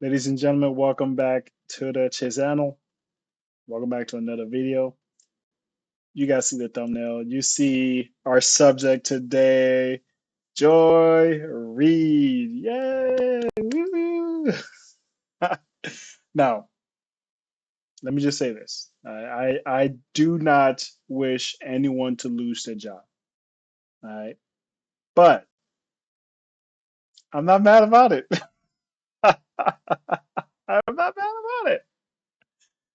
Ladies and gentlemen, welcome back to the channel. Welcome back to another video. You guys see the thumbnail. You see our subject today, Joy Reid. Yay! Woo-hoo. Now, let me just say this. I do not wish anyone to lose their job. All right. But I'm not mad about it. I'm not mad about it.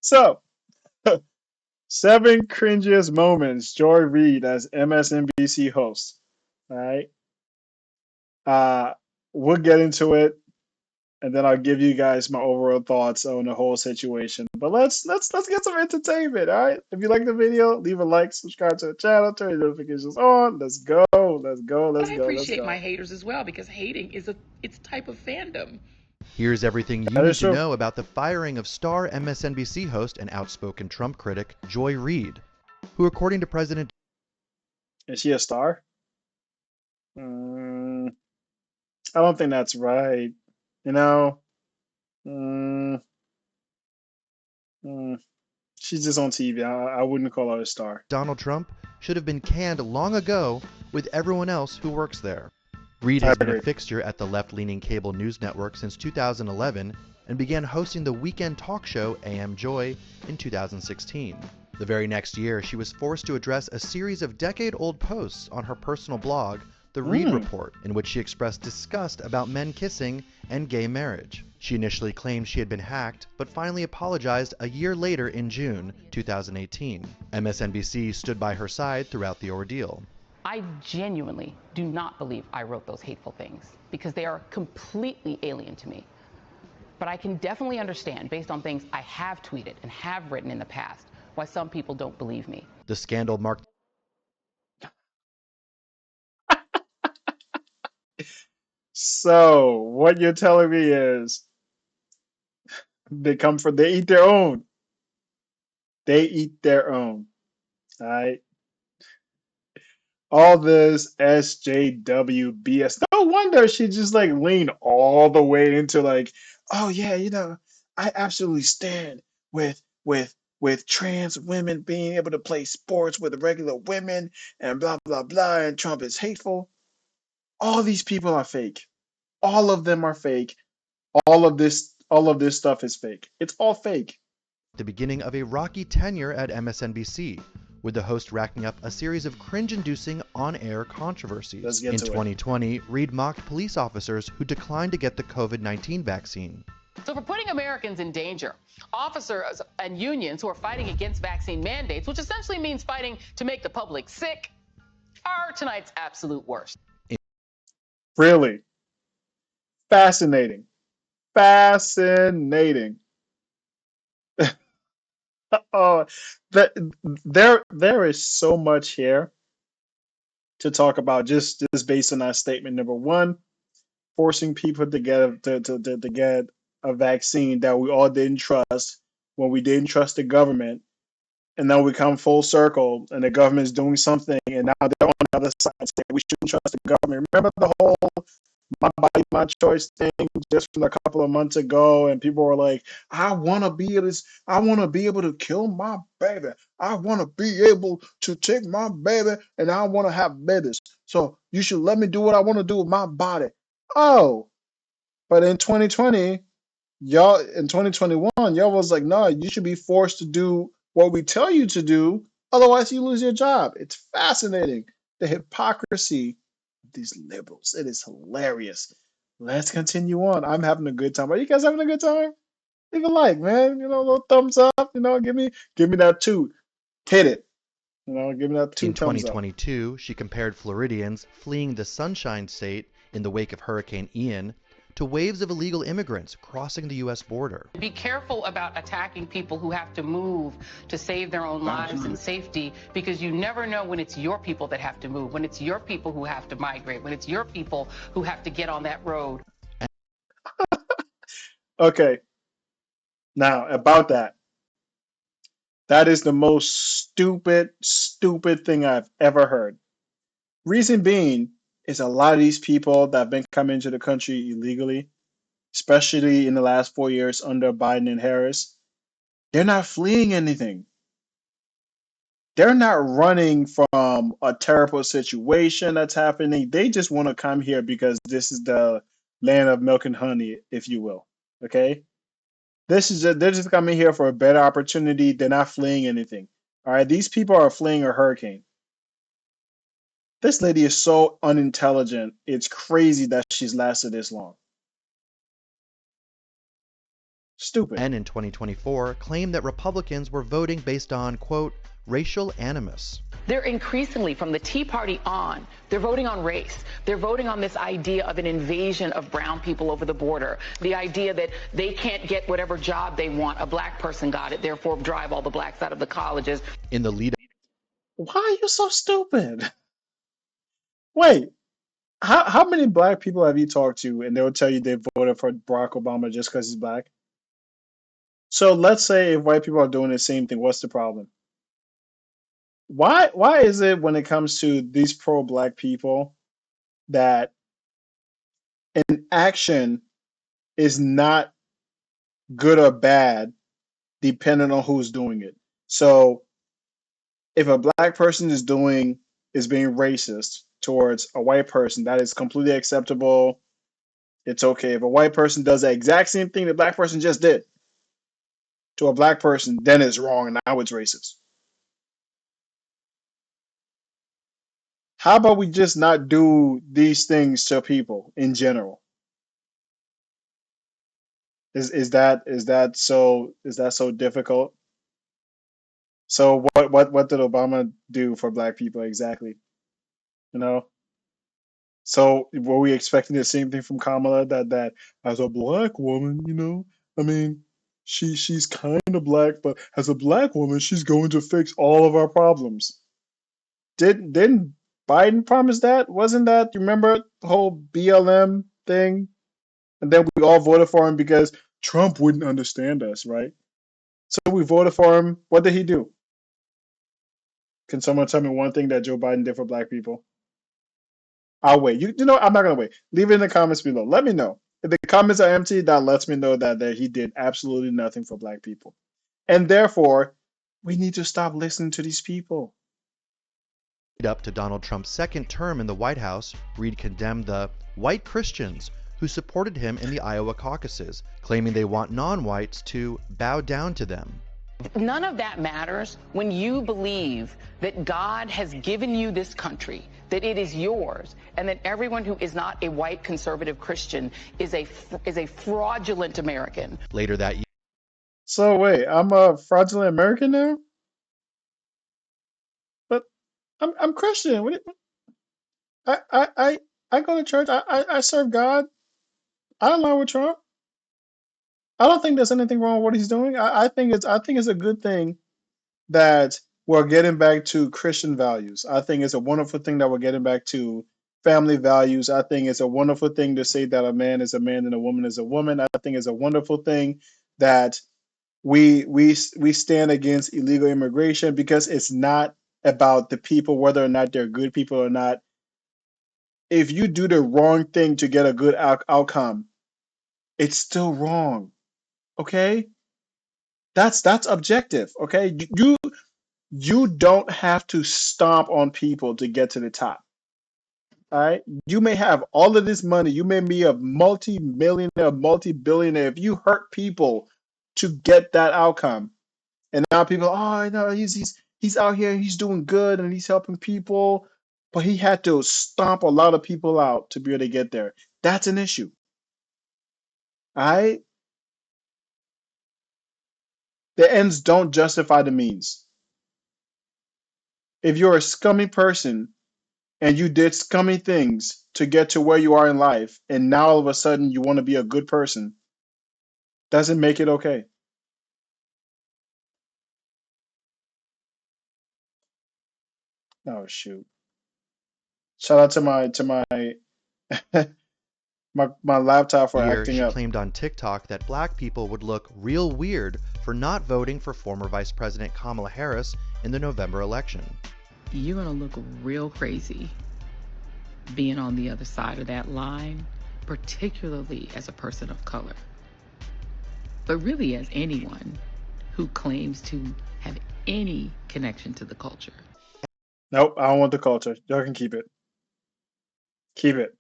So, seven cringiest moments, Joy Reid as MSNBC host. All right. Uh, we'll get into it, and then I'll give you guys my overall thoughts on the whole situation. But let's get some entertainment. All right. If you like the video, leave a like, subscribe to the channel, turn your notifications on. Let's go. Let's go. But Let's I go. Let's appreciate my go. haters as well because hating is it's a type of fandom. Here's everything you That need is to true. know about the firing of star MSNBC host and outspoken Trump critic Joy Reid, who, according to President Is she a star? Mm, I don't think that's right. You know. Mm, mm, she's just on TV. I wouldn't call her a star. Donald Trump, should have been canned long ago with everyone else who works there. Reid I has been a agree. fixture at the left-leaning cable news network since 2011 and began hosting the weekend talk show AM Joy in 2016. The very next year, she was forced to address a series of decade-old posts on her personal blog, The Reid Mm, Report, in which she expressed disgust about men kissing and gay marriage. She initially claimed she had been hacked, but finally apologized a year later in June 2018. MSNBC stood by her side throughout the ordeal. I genuinely do not believe I wrote those hateful things because they are completely alien to me. But I can definitely understand, based on things I have tweeted and have written in the past, why some people don't believe me. The scandal marked so what you're telling me is they eat their own. They eat their own. All right. All this SJW BS. No wonder she just like leaned all the way into like, oh yeah, I absolutely stand with trans women being able to play sports with regular women and blah blah blah, and Trump is hateful. All these people are fake. All of them are fake. All of this stuff is fake. It's all fake. the beginning of a rocky tenure at MSNBC, with the host racking up a series of cringe-inducing on-air Let's controversies. get In to it. 2020, Reid mocked police officers who declined to get the COVID-19 vaccine. So, for putting Americans in danger, officers and unions who are fighting against vaccine mandates, which essentially means fighting to make the public sick, are tonight's absolute worst. Really fascinating. Fascinating. Oh, that there is so much here to talk about just based on that statement. Number one, forcing people to get a vaccine that we all didn't trust when we didn't trust the government, and now we come full circle and the government's doing something, and now they're on the other side saying we shouldn't trust the government. Remember the whole my body, my choice thing just from a couple of months ago, and people were like, I want to be able to kill my baby. I want to be able to take my baby, and I want to have babies. So you should let me do what I want to do with my body. Oh, but in 2020, in 2021, y'all was like, no, you should be forced to do what we tell you to do, otherwise you lose your job. It's fascinating. The hypocrisy of these liberals. It is hilarious. Let's continue on. I'm having a good time. Are you guys having a good time? Leave a like, man. A little thumbs up. Give me that two. Hit it. Give me that two In thumbs up. 2022, she compared Floridians fleeing the Sunshine State in the wake of Hurricane Ian to waves of illegal immigrants crossing the U.S. border. Be careful about attacking people who have to move to save their own lives and safety, because you never know when it's your people that have to move, when it's your people who have to migrate, when it's your people who have to get on that road. Okay. Now about that. That is the most stupid thing I've ever heard. Reason being is a lot of these people that have been coming into the country illegally, especially in the last 4 years under Biden and Harris. They're not fleeing anything. They're not running from a terrible situation that's happening. They just want to come here because this is the land of milk and honey, if you will. Okay? They're just coming here for a better opportunity. They're not fleeing anything. All right, these people are fleeing a hurricane. This lady is so unintelligent. It's crazy that she's lasted this long. Stupid. And in 2024 claimed that Republicans were voting based on, quote, racial animus. They're increasingly, from the Tea Party on, they're voting on race. They're voting on this idea of an invasion of brown people over the border. The idea that they can't get whatever job they want. A black person got it, therefore drive all the blacks out of the colleges. In the lead Why are you so stupid? Wait, how many black people have you talked to and they'll tell you they voted for Barack Obama just because he's black? So let's say if white people are doing the same thing, what's the problem? Why is it when it comes to these pro-black people that an action is not good or bad depending on who's doing it? So if a black person is being racist towards a white person, that is completely acceptable. It's okay. If a white person does the exact same thing the black person just did to a black person, then it's wrong and now it's racist. How about we just not do these things to people in general? Is that so difficult? So what did Obama do for black people exactly? You know? So were we expecting the same thing from Kamala that as a black woman, I mean, she's kind of black, but as a black woman, she's going to fix all of our problems. Didn't Biden promise that? Wasn't that, you remember the whole BLM thing? And then we all voted for him because Trump wouldn't understand us, right? So we voted for him. What did he do? Can someone tell me one thing that Joe Biden did for black people? I'll wait. You know, I'm not gonna wait. Leave it in the comments below. Let me know. If the comments are empty, that lets me know that he did absolutely nothing for black people. And therefore, we need to stop listening to these people. up to Donald Trump's second term in the White House, Reid condemned the white Christians who supported him in the Iowa caucuses, claiming they want non-whites to bow down to them. None of that matters when you believe that God has given you this country, that it is yours, and that everyone who is not a white conservative Christian is a fraudulent American. Later that year. So wait, I'm a fraudulent American now? But I'm Christian. I go to church. I serve God. I don't lie with Trump. I don't think there's anything wrong with what he's doing. I think it's a good thing that we're getting back to Christian values. I think it's a wonderful thing that we're getting back to family values. I think it's a wonderful thing to say that a man is a man and a woman is a woman. I think it's a wonderful thing that we stand against illegal immigration, because it's not about the people, whether or not they're good people or not. If you do the wrong thing to get a good outcome, it's still wrong. Okay? That's objective. Okay? You don't have to stomp on people to get to the top. All right? You may have all of this money. You may be a multi-millionaire, multi-billionaire. If you hurt people to get that outcome, and now people, oh no, he's out here, he's doing good and he's helping people, but he had to stomp a lot of people out to be able to get there. That's an issue. All right? The ends don't justify the means. If you're a scummy person and you did scummy things to get to where you are in life, and now all of a sudden you want to be a good person, doesn't make it okay. Oh shoot. Shout out to my my laptop for Year, acting she up. claimed on TikTok that black people would look real weird for not voting for former Vice President Kamala Harris in the November election. You're going to look real crazy being on the other side of that line particularly as a person of color, but really as anyone who claims to have any connection to the culture. Nope, I don't want the culture. Y'all can keep it. Keep it.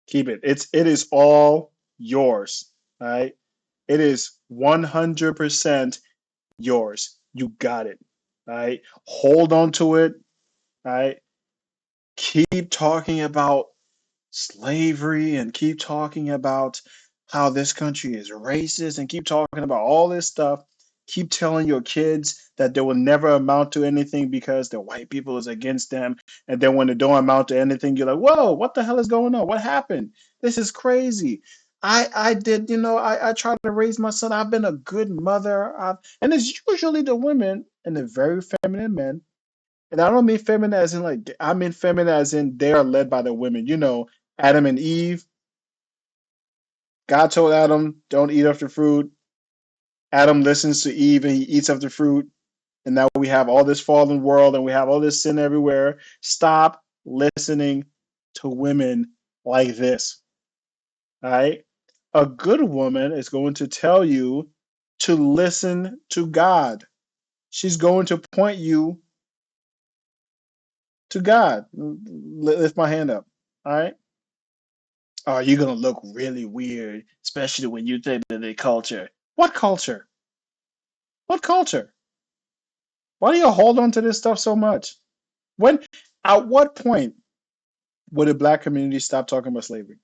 Keep it. It is all yours. All right. It is 100% yours. You got it. All right. Hold on to it. All right. Keep talking about slavery and keep talking about how this country is racist and keep talking about all this stuff. Keep telling your kids that they will never amount to anything because the white people is against them. And then when they don't amount to anything, you're like, whoa, what the hell is going on? What happened? This is crazy. I did, I tried to raise my son. I've been a good mother. And it's usually the women and the very feminine men, and I don't mean feminine as in like, I mean feminine as in they are led by the women. Adam and Eve. God told Adam, don't eat of the fruit. Adam listens to Eve and he eats of the fruit. And now we have all this fallen world and we have all this sin everywhere. Stop listening to women like this. All right. A good woman is going to tell you to listen to God. She's going to point you to God. Lift my hand up. All right. Oh, you're gonna look really weird, especially when you think of the culture. What culture? What culture? Why do you hold on to this stuff so much? When, at what point would the black community stop talking about slavery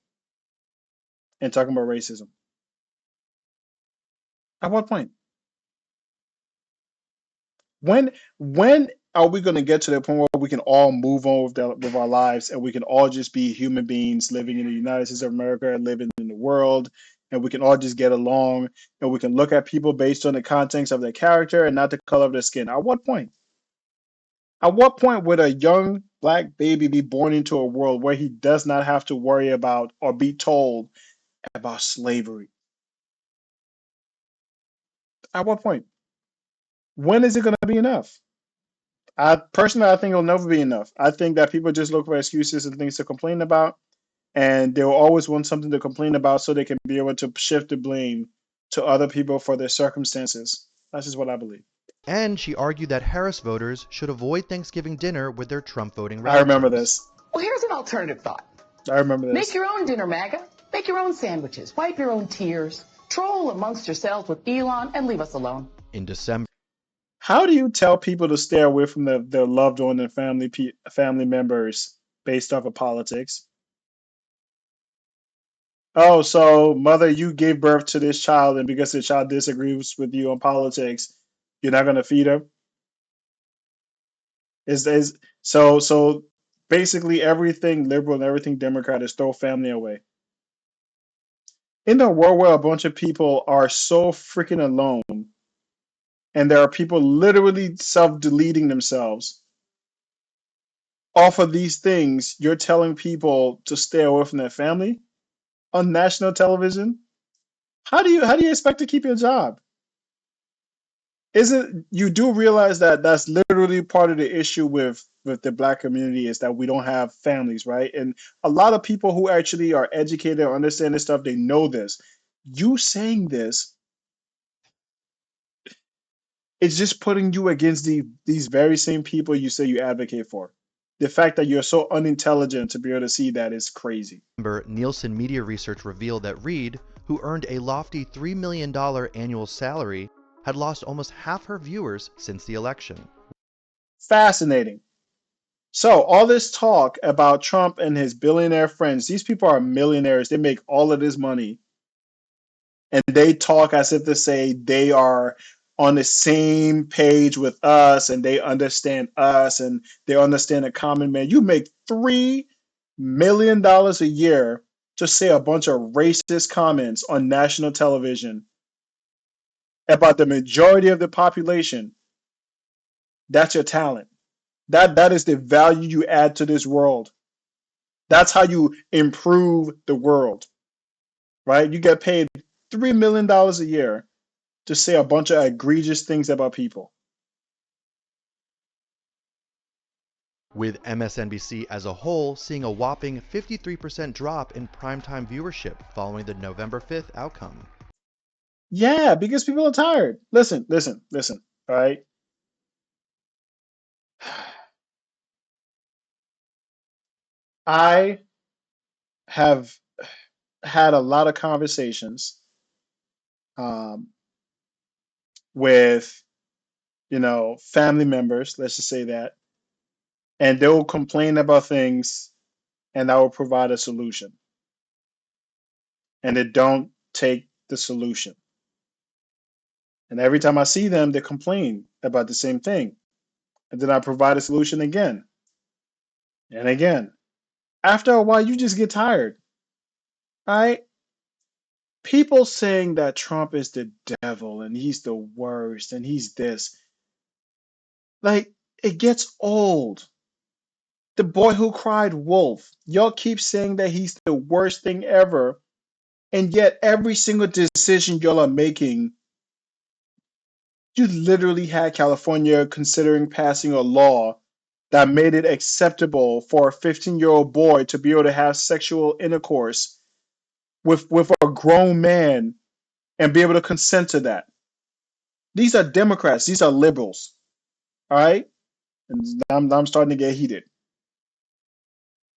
and talking about racism? At what point? When are we going to get to the point where we can all move on with our lives and we can all just be human beings living in the United States of America and living in the world, and we can all just get along and we can look at people based on the contents of their character and not the color of their skin? At what point? At what point would a young black baby be born into a world where he does not have to worry about or be told about slavery? At what point? When is it going to be enough? I think it'll never be enough. I think that people just look for excuses and things to complain about, and they'll always want something to complain about so they can be able to shift the blame to other people for their circumstances. That's just what I believe. And she argued that Harris voters should avoid Thanksgiving dinner with their Trump voting I remember relatives. this. Well, here's an alternative thought. I remember Make this. your own dinner, MAGA. Make your own sandwiches. Wipe your own tears. Troll amongst yourselves with Elon and leave us alone. In December, How do you tell people to stay away from their loved one and family members based off of politics? Oh, so mother, you gave birth to this child, and because the child disagrees with you on politics, you're not going to feed her? Is so basically everything liberal and everything Democrat is throw family away. In a world where a bunch of people are so freaking alone, and there are people literally self-deleting themselves off of these things, you're telling people to stay away from their family on national television? How do you expect to keep your job? Isn't you do realize that that's literally part of the issue with the black community is that we don't have families, right? And a lot of people who actually are educated or understand this stuff, they know this. You saying this, it's just putting you against these very same people you say you advocate for. The fact that you're so unintelligent to be able to see that is crazy. Nielsen Media Research revealed that Reid, who earned a lofty $3 million annual salary, had lost almost half her viewers since the election. Fascinating. So all this talk about Trump and his billionaire friends, these people are millionaires. They make all of this money. And they talk as if to say they are on the same page with us and they understand us and they understand the common man. You make $3 million a year to say a bunch of racist comments on national television about the majority of the population. That's your talent. That is the value you add to this world. That's how you improve the world, right? You get paid $3 million a year to say a bunch of egregious things about people. with MSNBC as a whole seeing a whopping 53% drop in primetime viewership following the November 5th outcome. Yeah, because people are tired. Listen. All right. I have had a lot of conversations um, with, family members, let's just say that, and they will complain about things and I will provide a solution. And they don't take the solution. And every time I see them, they complain about the same thing. And then I provide a solution again and again. After a while, you just get tired. All right. People saying that Trump is the devil and he's the worst and he's this. Like, it gets old. The boy who cried wolf. Y'all keep saying that he's the worst thing ever. And yet, every single decision y'all are making, you literally had California considering passing a law that made it acceptable for a 15-year-old boy to be able to have sexual intercourse with a grown man and be able to consent to that. These are Democrats. These are liberals. All right? And I'm starting to get heated.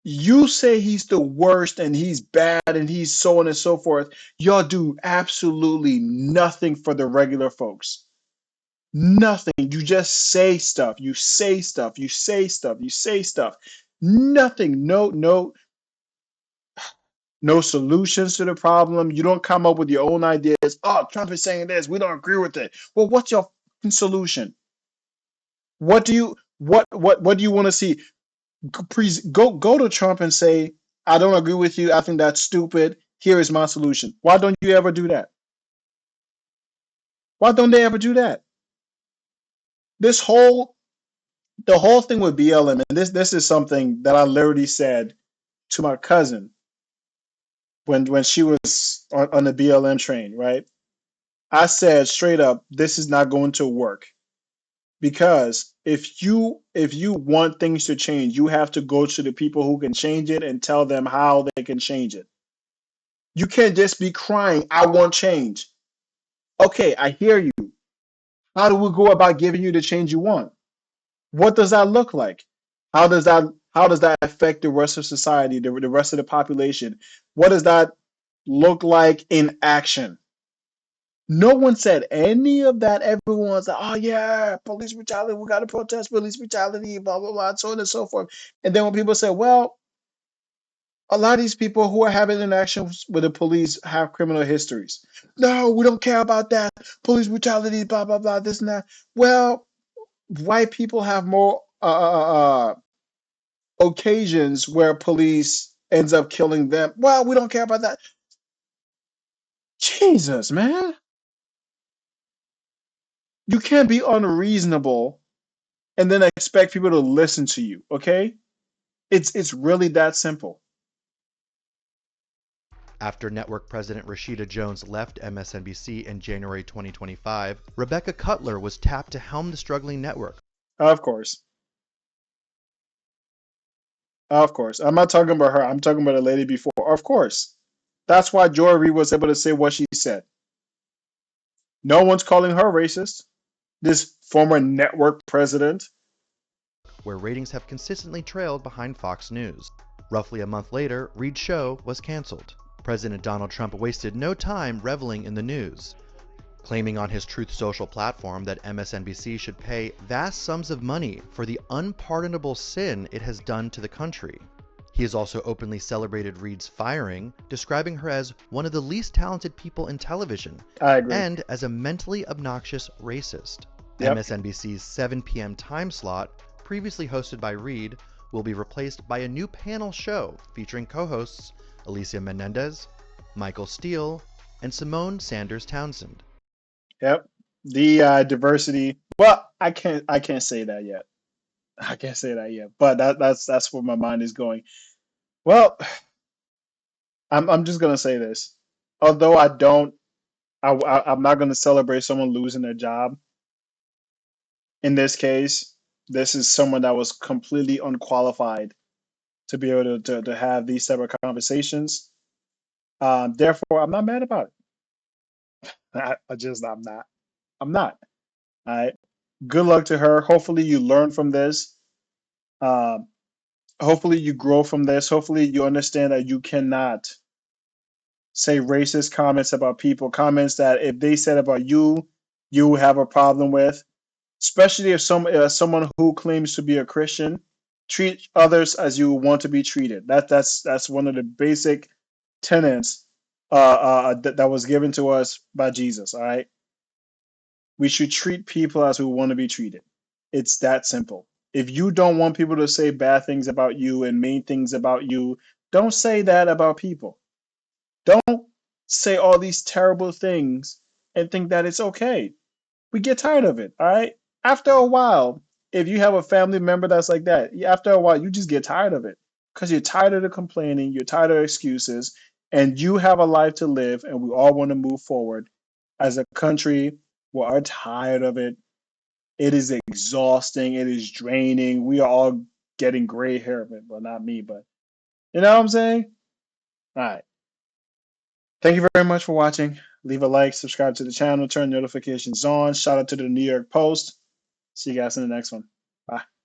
You say he's the worst and he's bad and he's so on and so forth. Y'all do absolutely nothing for the regular folks. Nothing. You just say stuff. You say stuff. You say stuff. You say stuff. Nothing. No solutions to the problem. You don't come up with your own ideas. Oh, Trump is saying this. We don't agree with it. Well, what's your solution? What do you what do you want to see? Please go to Trump and say, I don't agree with you. I think that's stupid. Here is my solution. Why don't you ever do that? Why don't they ever do that? This whole the whole thing with BLM, and this is something that I literally said to my cousin when she was on the BLM train, right? I said straight up, this is not going to work because if you want things to change, you have to go to the people who can change it and tell them how they can change it. You can't just be crying, I want change. Okay, I hear you. How do we go about giving you the change you want? What does that look like? How does that affect the rest of society, the rest of the population? What does that look like in action? No one said any of that. Everyone's like, oh yeah, police brutality, we gotta protest police brutality, blah blah blah, so on and so forth. And then when people say, well, a lot of these people who are having interactions with the police have criminal histories. No, we don't care about that. Police brutality, blah blah blah, this and that. Well, white people have more occasions where police ends up killing them. Well, we don't care about that. Jesus, man. You can't be unreasonable and then expect people to listen to you, okay? It's really that simple. After network president Rashida Jones left MSNBC in January 2025, Rebecca Cutler was tapped to helm the struggling network. Of course. Of course. I'm not talking about her. I'm talking about a lady before. Of course. That's why Joy Reid was able to say what she said. No one's calling her racist. This former network president. Where ratings have consistently trailed behind Fox News. Roughly a month later, Reid's show was canceled. President Donald Trump wasted no time reveling in the news, claiming on his Truth Social platform that MSNBC should pay vast sums of money for the unpardonable sin it has done to the country. He has also openly celebrated Reid's firing, describing her as one of the least talented people in television, I agree. and as a mentally obnoxious racist. Yep. MSNBC's 7 p.m. time slot, previously hosted by Reid, will be replaced by a new panel show featuring co-hosts Alicia Menendez, Michael Steele, and Simone Sanders Townsend. Yep. The diversity. Well, I can't say that yet. I can't say that yet. But that's where my mind is going. Well, I'm just gonna say this. Although I don't, I'm not gonna celebrate someone losing their job. In this case, This is someone that was completely unqualified to be able to have these type of conversations. Therefore, I'm not mad about it. I'm not. I'm not. All right. Good luck to her. Hopefully, you learn from this. Um, Hopefully, you grow from this. Hopefully, you understand that you cannot say racist comments about people, comments that if they said about you, you have a problem with. Especially if someone who claims to be a Christian, treat others as you want to be treated. That's one of the basic tenets that was given to us by Jesus. All right, we should treat people as we want to be treated. It's that simple. If you don't want people to say bad things about you and mean things about you, don't say that about people. Don't say all these terrible things and think that it's okay. We get tired of it, all right? After a while, if you have a family member that's like that, after a while, you just get tired of it because you're tired of the complaining, you're tired of excuses, and you have a life to live, and we all want to move forward. As a country, we are tired of it. It is exhausting, it is draining. We are all getting gray hair, well, not me, but you know what I'm saying? All right. Thank you very much for watching. Leave a like, subscribe to the channel, turn notifications on. Shout out to the New York Post. See you guys in the next one. Bye.